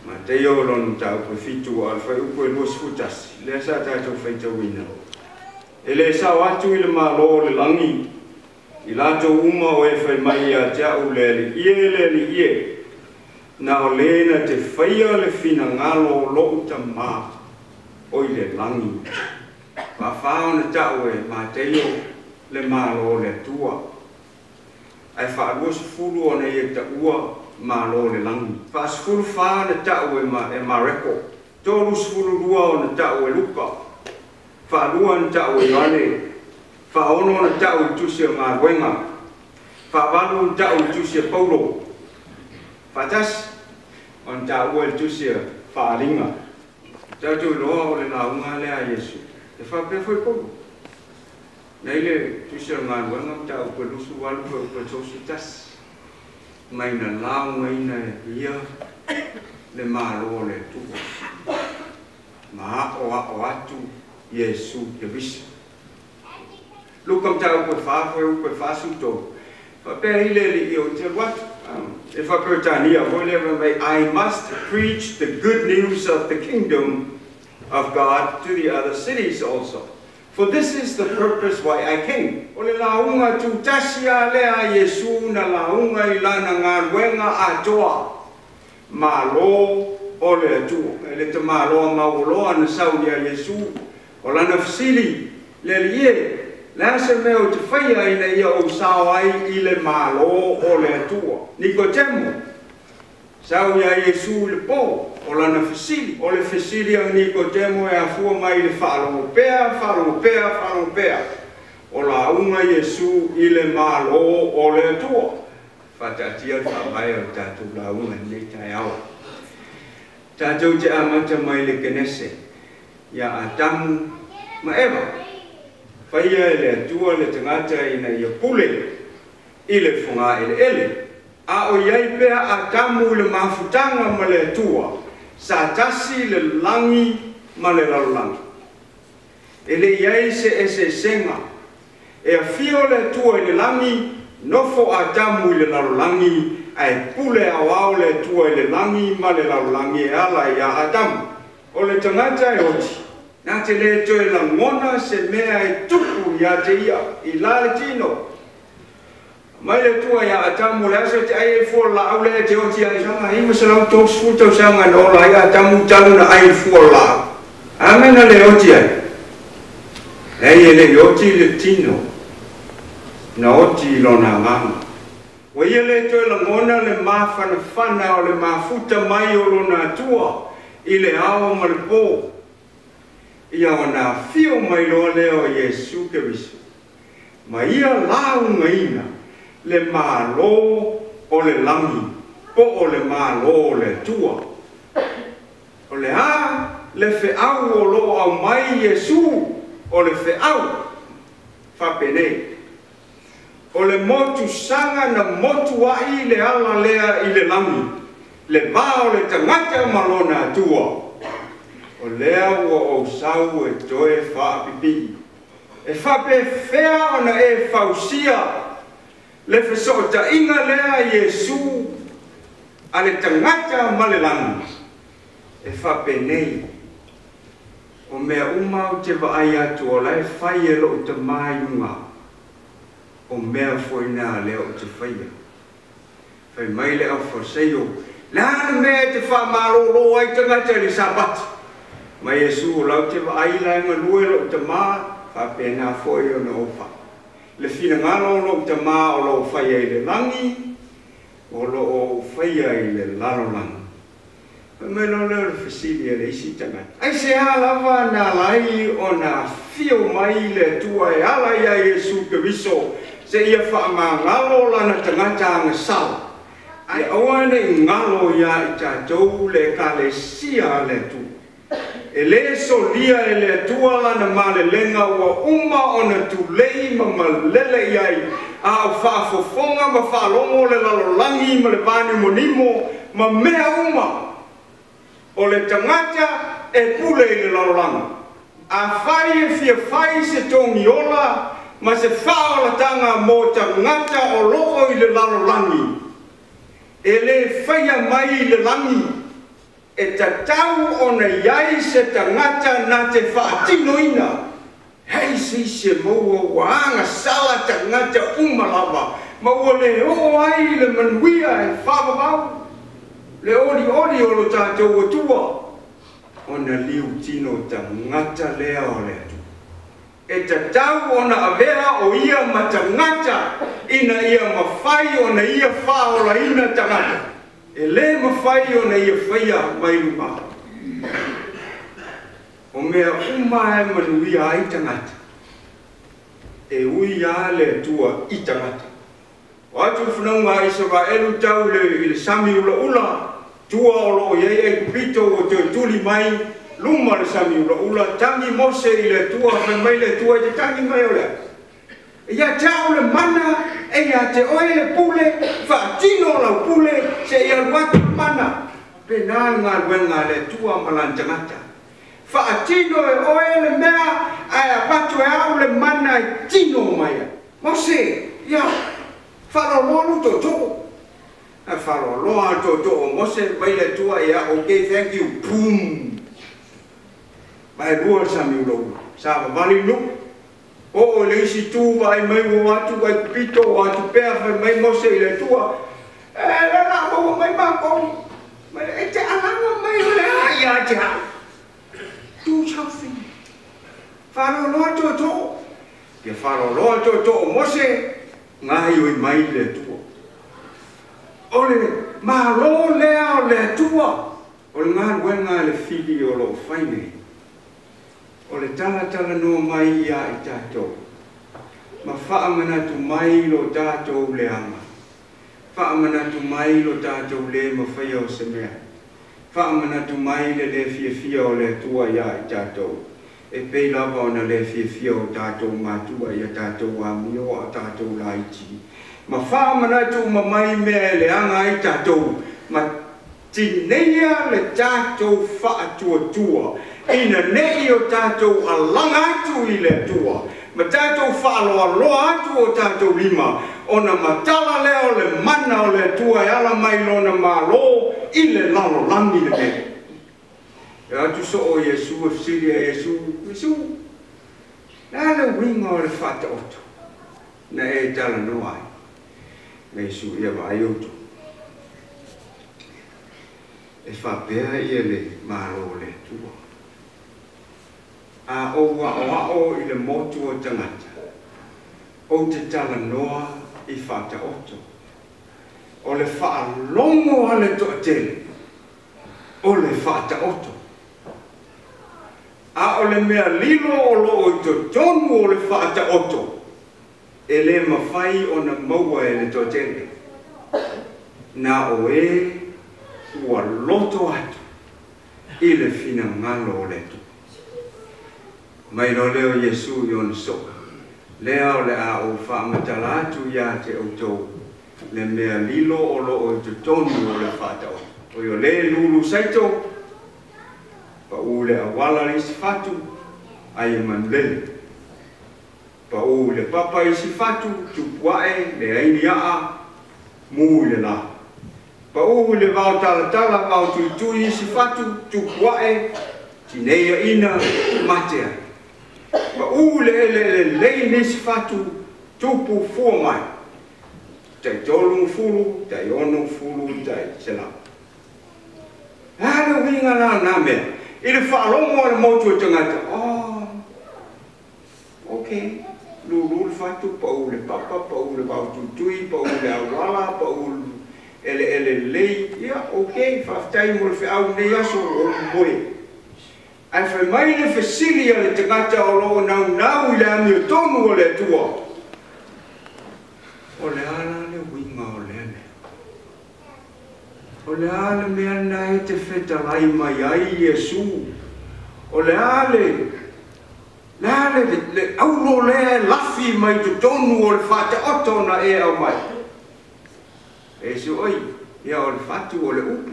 ma te o lon tau ko fitu al fai upo e luas futas le sa tātou fai tawina e le sa watu i le malo le langi i lato uma o e fai mai a te au le ie na o lena te whaia le fina ngalo lo uta ma o i le langi pa whao na tau e ma te o le malo le tua ai wha fulu o nei e ta ua malo le langi wha sfulu wha na tau e ma reko tolu sfulu lua o na tau e luka wha lua na tau e ane wha ono na tau i tusi o ngā wenga wha walu na tau i tusi o paulo wha tas o na tau e tusi o wha alinga tau loa o le launga lea Yesu e wha pia foi paulo nei le tusi o ngā wenga tau pe lusu walu pe tosi tas mai na launga ina ia le malo le tua ma o atu Yesu te visi lukam tau pe whasu tō fa pēr ile li o te watu e whakotania I must preach the good news of the kingdom of God to the other cities also. For this is the purpose why I came. O le launga tu tasia lea Yesu na launga I lana ngā wenga Atua. Malo o le atua. Le te malo mauloa na saunia Yesu. O lana fasili le lie. Lasa meo te whaia ina ia o sawai I le malo o le atua. Nicotemo. Saunia Yesu le po. O lana fasili. O le fasili a Nicotemo e a fua mai le whaalongo pea. O la unga Yesu I le malo o le atua. Whatatia whapai o tātou la unga nei tai awa. Tātou te amata mai le kenese. Ia a tamu ma ewa. Whaia le atua le tangata ina ia pule. I le whunga ele. A o iai pea a tamu le mafutanga ma le atua. Sa tasi le langi ma le lalangi. E le iai se senga. E a fio le tua I le langi, nofo a tamu I le lalangi, ai pule a wao le tua I le langi ma le lalangi e ala ia a tamu. O le tangata e oti. Nā te le toe la ngona se mea e tupu ia te ia, I la le tino. Mai le tua ia a tamu le asa te ai e fua la au le te oti ai sanga ima sa lau tōs futau sanga no la ia a tamu talu na ai fua la. Amena le oti ai. Ei le oti le tino. Na oti lo na nganga. Wa ia le toe la ngona le mawhana o le mafuta mai o lo na tua. I le ao ma le pō. Ia o na fio mai lo leo Yesu ke visu. Ma ia lau ngaina. Le malo o le langi, po o le malo o le tua. O le le feau o lo au mai Yesu, o le feau, whapene. O le motu sanga na motu ai le ala lea I le langi, le ba o le tangata malona tua. O lea ua o sau e toe whaapipi. E whape fea ona e fausia, le fesota inga lea Yesu a le tangata malelangi e whapenei o mea umau te waai atu o lai whai e lo te maiunga o mea foina leo te whaia whai mai leo whaseio le hana mea te whamaroro ai tangata le sabat ma Yesu o lau te waai lai ngalue lo te maa whapena foi o na ofa le fina ngalo lo te ma o lo whaia I le langi, o lo o whaia I le lalo langi. Me lo le fasili e le isi tangata. Ai se alawa na lai o na fio mai le tua e ala ia Yesu ke viso, se ia whaama ngalo la na tangata anga sao. Ai awane ngalo ia I tātou le ka le sia le tu. E le solia e le tua la na male lenga ua uma o na tulei ma malele iai a o whaafofonga ma whaalongo le lalolangi ma le vani monimo ma mea uma o le tangata e pule I le lalolangi a whai e fia whai se tongi ola ma se whaolatanga mo tangata o loo I le lalolangi e le whaia mai I le langi e tatau o na iai se tangata na te whaatinoina. Hei se maua waanga sala tangata umalawa. Maua le o ai le manuia e whawawau. Le ori o lo tātou atua. O na liu tino tangata lea o le atu. E tatau o na avea o ia matangata ina ia mawhai o na ia whaola ina tangata. E le mawhai o na ia whaia mai luma. O mea uma e manuia ai tangata. E ui a le tua i tangata. O atu whanonga i Israelu tau le sami ula. Tua o loo iei e kupito o te tuli mai. Luma le sami ula. Tangi mose i le tua. Mai le tua i te tangi mai o lea. Ia tau le mana. E ia te oe le pule. Whaatino lau pule. Se ia luatu mana. Pena ngā ruenga le tua malantangata. Whaatino e oe le mea. Aia patu e au le mana i tino mai. Mose. Ia. Whaloloanu to toko. A whaloloa to toko. Mose mai le tua ia. Okay, thank you. Boom. Mai rua sami ulau. Sāwa wali nuk. O le isi tū vai mai o atu vai pito o atu pēr vai mai Mose i le tua. E la maua mai mako. E te alanga mai o le aia te hau. Do something. Whaloloa to toko. Kia whaloloa to toko Mose. Ngai oi mai le tua. O le malo lea o le tua. O le ngā ruenga le whiri o lo whaine. O le tala no mai ia i tātou. Ma whaamanatu mai lo tātou le ama. Whaamanatu mai lo tātou le ma whaia o se mea. Whaamanatu mai le fia o le tua ia i tātou. E pei lava o na le fia o tātou mātua ia tātou a mio a tātou laiti. Ma whaamanatu ma mai mea le anga i tātou. Ma tineia le tātou whaatua. Ina nei o tātou a langa atu i le tua. Ma tātou whaaloa atu o tātou lima. O na matala leo le mana o le tua e ala mai lona malo i le lalo langi le mea. E atu so o Yesu e fsiria Yesu. Nā le winga o le whata oto. Na e tala no ai. Yesu ia vai oto. E whapea ia le malo le tua. A o wao i le motu o tangata. O te tala noa i whata oto. O le wha longo a le toatele. O le whata oto. A o le mea lilo o lo i to tonu o le whata oto. E le mawhai o na maua e le toatele. Na o e ua loto atu. I le fina ngalo o le tu. Mai lo leo Yesu yon soka. Leo le a o whaamatala atu ia te autou. Le mea lilo o lo o te tonu o le whātau. O yo le lulu saito. Pa u le awala isi fatu. Ai manlele. Pa u le papa isi fatu. Tupuae le aini aa. Mu le la. Pa u le vau tala vau tuitui isi fatu. Tupuae. Tineia ina matea. Ma le nisi fatu tupu fua mai. Tai tolu fulu, tai ono fulu, tai selam. Hale winga la na mea. I le whaalongo ala motu o tangata. Oh, okay. Lulu fatu, pa u le papa, pa u le baututui, pa u le awala, pa u ele lei. Ia, okay. Whaftai mo le whiau nei aso o moe. Ai whai mai le whesilia le tangata o loo nau i le ami o tonu o le tua. O le ala le winga o le ane. O le ala mea na e te whetalai mai ai Yesu. O le ale. Le aulo le lafi mai tu tonu o le whata oto na e au mai. E su oi, ia o le whatu o le upu.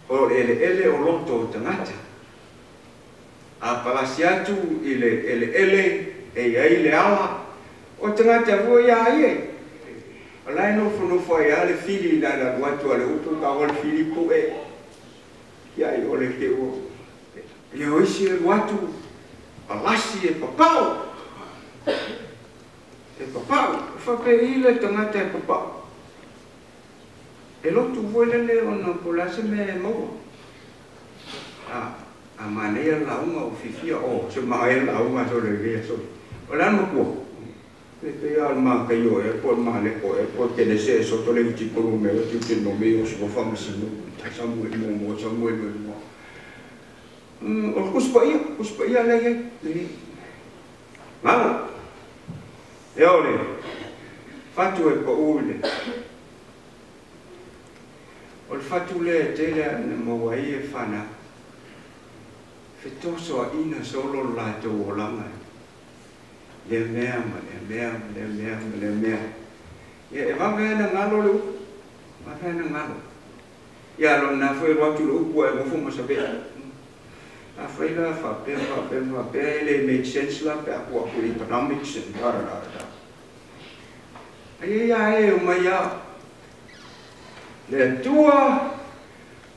O ele o loto o tangata. A palasi atu i le ele e ai le ala o tangata fua ia ai. O lai no fo ai ale fili la watu ale upu ka o le fili pu e. le ke o. E o isi e watu, palasi e papau. E papau, whape ile tangata e papau. E lotu voile le ona polase me e maua. A manea launga o fifia o, se maea launga so le vea so. O lana kua. E te al ma kai o e po ma le ko e po ke le se so to le uti ko me o tu ke no me o so fa ma sino. Ta sa mo mo. O kuspa ia le. Malo. E ole. Fatu e po ule. O fatu le te le na mo wai e fana. Fetoso a ina solo la te o langa. Le mea. E vanga na ngalo le upu. Vanga na ngalo. Ia lo na foi watu le upu e mo fuma sabe. A foi la fa pe le make sense la pe aku economics and da. Ai o mai a. Le tua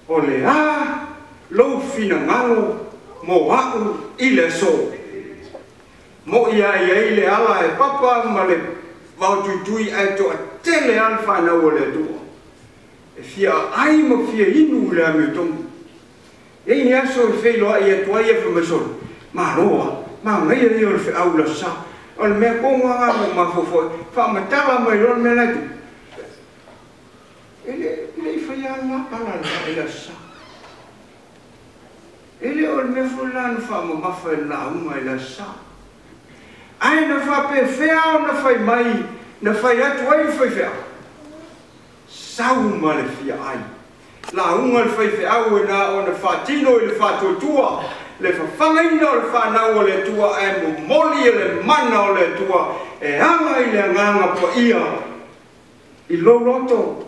o le a lo fina ngalo mo au ile so. Mo ia le ala e papa ma le vautui ai to tele alfa na o le tua. E fia ai ma fia inu le me tom. E ni aso fe lo ai to ai fe mesol. Ma roa, ma ngai o fe au la sa. O me ko nga ma fo fa ma tala mai lo me la tu. Ele fa ya la pala la sa. Ele o me fulano fa ma fa la uma la sa. Ai na fa pe fea na fai mai na fai atu ai fai fea. Sau ma le fia ai. La unga le fai fea o na o na fatino le fatotua le fa fangaina le fa na o le tua e mo moli le mana o le tua e anga i le nganga po ia i lo loto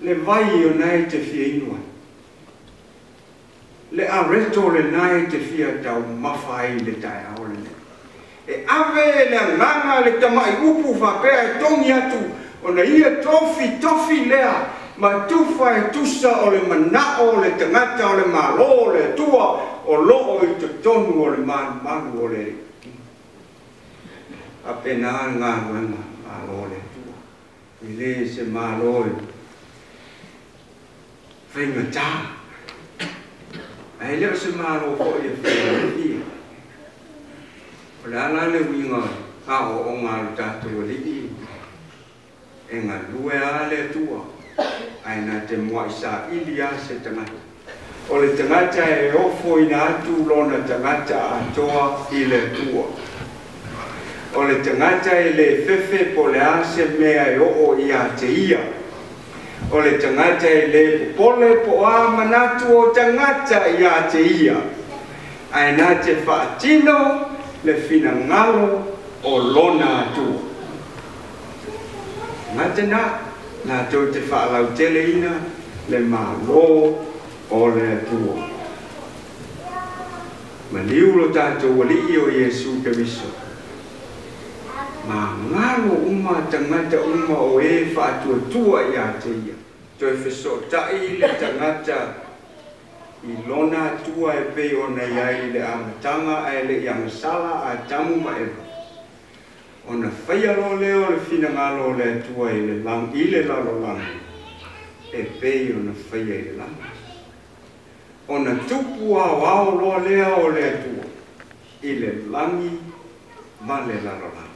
le vai o nai te fia inua. Le areto le nai te fia tau mawhai le tai aole le. E ave le nganga le tamai upu whapea e tongi atu o na ia tofi lea ma tufa e tusa o le manao le tangata o le malo le tua o loo i te tonu o le manu o le apena ngā malo le tua i le se malo e whainga tā ai leo se malo ko i whainga ia o le ala le winga hao o ngā tātou o le i e ngā lue a le tua ai na te moa sa ilia se tangata. O le tangata e ofo ina atu lona tangata atoa i le tua. O le tangata e le fefe po le ase mea e oo i a te ia. O le tangata e le popole po a manatu o tangata i a te ia. Ai na te whaatino le fina ngalo o lona atua. Ngata na tau te whaalau tele ina le malo o le atua. Ma liulo tātou wali o Iesu Keriso. Ma ngalo uma tangata uma o e whaatua tua i a te ia. Toi wheso tai le tangata i lona atua e pei o nei ai le amatanga e le iangasala a tamu ma ewa. Ona whaia lo leo le fina ngalo le atua i le lang, i le lalo lang. E pei ona whaia i le lang. Ona tupu a wao lo leo le atua i le langi ma le lalo lang.